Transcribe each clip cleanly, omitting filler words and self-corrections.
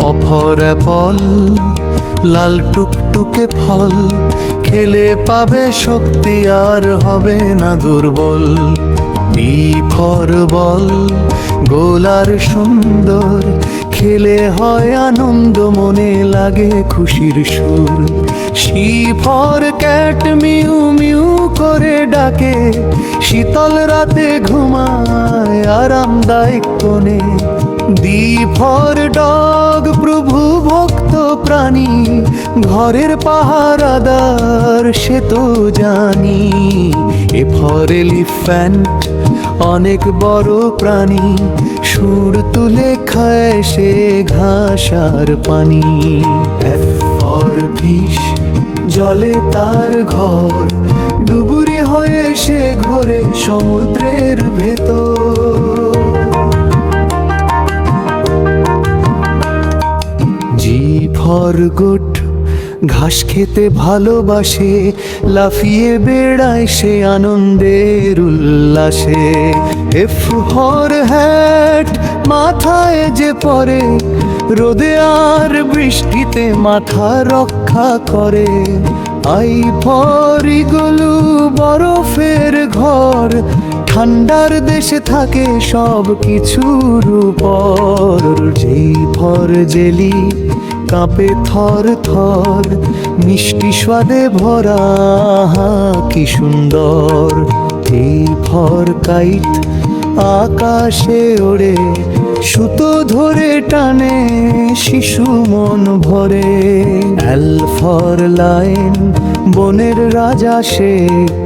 Offer Apple, লাল টুকটুকে ফল, খেলে পাবে শক্তি আর হবে না দুর্বল। বি ফর বল, গোলার সুন্দর, খেলে হয় আনন্দ, মনে লাগে খুশির সুর। সি ফর ক্যাট, মিউ মিউ করে ডাকে, শীতল রাতে ঘুমায় আরামদায়ক কোণে। ডি ফর ডগ, প্রভু ভক্ত প্রাণী, ঘরের পাহারাদার সে তো জানি। এ ফর এলিফ্যান্ট, অনেক বড় প্রাণী, সুর তুলে খায় সে ঘাস আর পানি। এফ ফর ফিশ, জলে তার ঘর, ডুবুরি হয়ে সে ঘোরে সমুদ্রের ভেতর। জি ফর গুড, ঘাস খেতে ভালোবাসে, লাফিয়ে বেড়ায় সে আনন্দের উল্লাসে। এফ ফর হ্যাট, মাথায় যে পরে, রোদে আর বৃষ্টিতে মাথা রক্ষা করে। আই ফর ইগলু, বরফের ঘর, ঠান্ডার দেশে থাকে সব কিছুর উপর। জি ফর জেলি, কাঁপে থর থর, মিষ্টি স্বাদে ভরা, আহা কি সুন্দর। টি ফর কাইট, আকাশে ওড়ে, সুতো ধরে টানে শিশু মন ভরে। এল ফর লায়ন, বনের রাজা সে,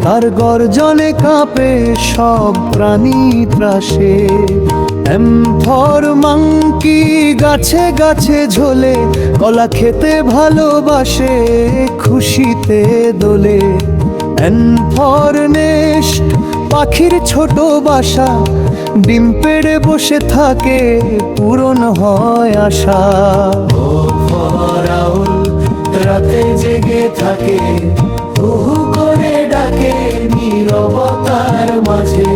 তার গর্জনে কাঁপে সব প্রাণী ত্রাসে। এম ফর মাংকি, গাছে গাছে ঝোলে, কলা খেতে ভালোবাসে খুশিতে দোলে। এন ফর নেস্ট, পাখির ছোট বাসা, ডিম পেড়ে বসে থাকে পূরণ হয় আশা। ও ফর আউল, রাতে জেগে থাকে, হুহু করে ডাকে নীরবতার মাঝে।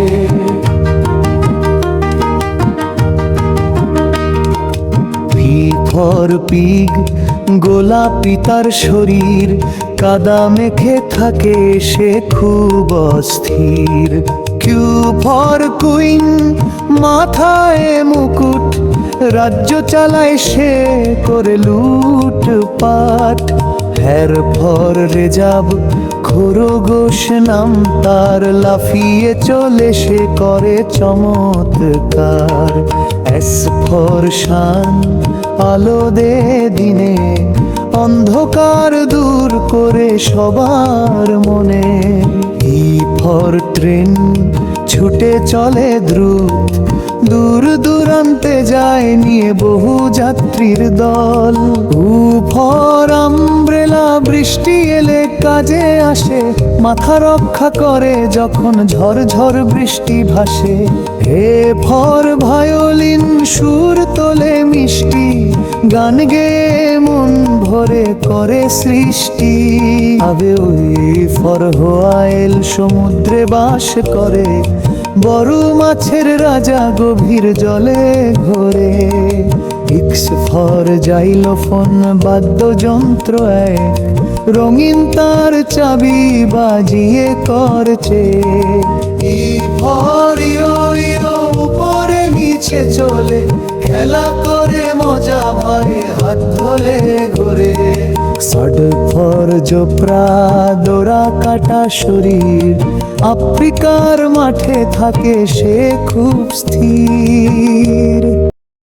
পি ফর পিগ, গোলাপি তার শরীর, কাদা মেখে থাকে সে খুব অস্থির। কিউ ফর কুইন, মাথায় মুকুট, রাজ্য চালায় সে করে লুটপাট। হ্যার ফর রেজাব, খরগোশ নাম তার, লাফিয়ে চলে সে করে চমৎকার। এস ফর শান, আলো দে দিনে, অন্ধকার দূর করে সবার মনে। ই ফর ট্রেন, ছুটে চলে দ্রুত, দূর দূরান্তে যায় নিয়ে বহু যাত্রীর দল। উ ফর আমব্রেলা, বৃষ্টি এলে কাজে আসে, মাথা রক্ষা করে যখন ঝড় ঝড় বৃষ্টি ভাসে। হে ফর ভায়োলিন, সুর তোলে মিষ্টি, গান গেয়ে মন ভরে করে সৃষ্টি। আবে ওই ফর হোয়াইল, সমুদ্রে বাস করে, বড় মাছের রাজা গভীর জলে ঘোরে। ইক্স ফর জাইলোফোন, বাদ্যযন্ত্র এক, রঙিন তার চাবি বাজিয়ে করছে। ই ফর ইয়ো ইয়ো, উপরে নিচে চলে, খেলা করে মজা ভরে হাত ধরে ঘোরে। সড ফর জোপ্রা, দোরা কাটা শরীর, আফ্রিকার মাঠে থাকে সে খুব স্থির।